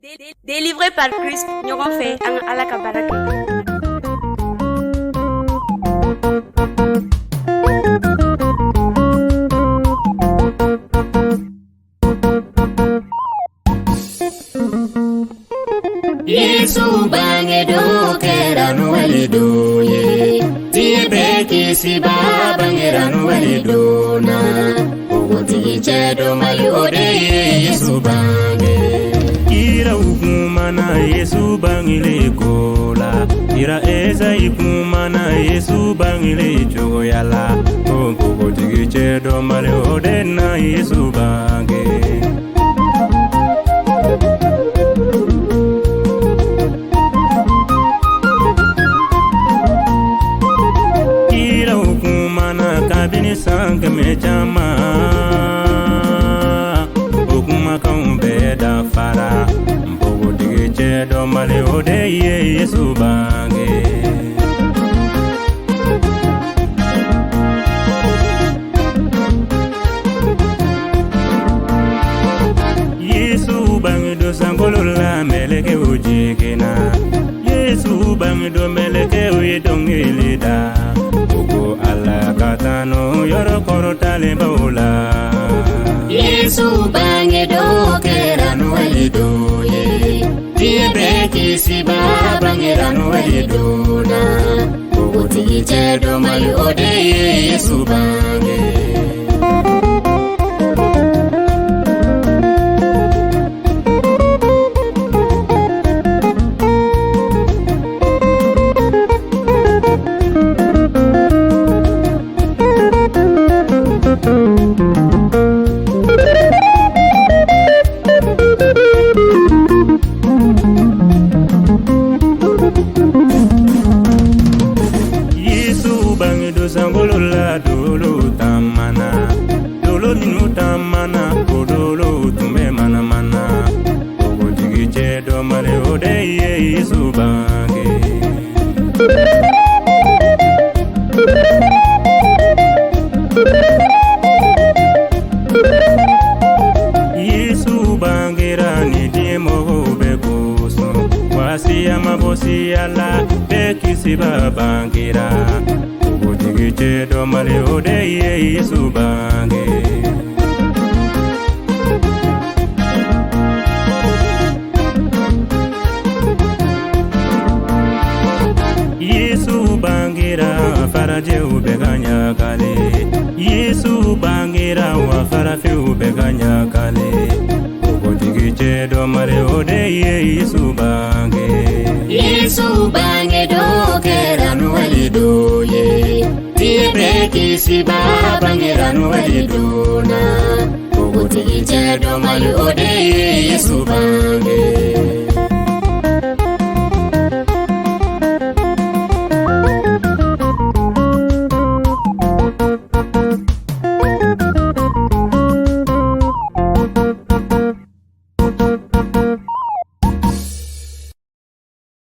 Délivré par Christ, ɲɔgɔn fɛ an ka Ala ka baara kɛ. Yesu bangedo keranu walidoye tibe kisiba bangeranu walidona ogoti chedo mayode Yesu bange ira ukumana Yesu bangile kola ira eza ikumana Yesu bangile choyala ogoti chedo mayode na Yesu bange kabini sanke me chama okuma kaumbe da fara mpogo dige do male ode Yesu bange Yesu bange do sangolo la meleke ujikena Yesu bange do meleke uyedongelida katano yoro koro tale baula Yesu bange do keranu walidoye tibe kisiba bangeranu walidona ogoti chedo mayode Yesu bange sangolo la dolo tamana dolo minu tamana kodolo tume mana mana ogotigi chedo male ode Yesu bange Yesu bangira ni diemo bekoso wasi amabosi ala bekisi babangira chedo male ode Yesu bange Yesu bangira faraje ubeganya kale Yesu bangira wa farafe ubeganya kale ogotigi chedo male ode Yesu bange Yesu bange do keranu walidoye tibe kisiba bangeranu walidona ogoti chedo mayode Yesu bange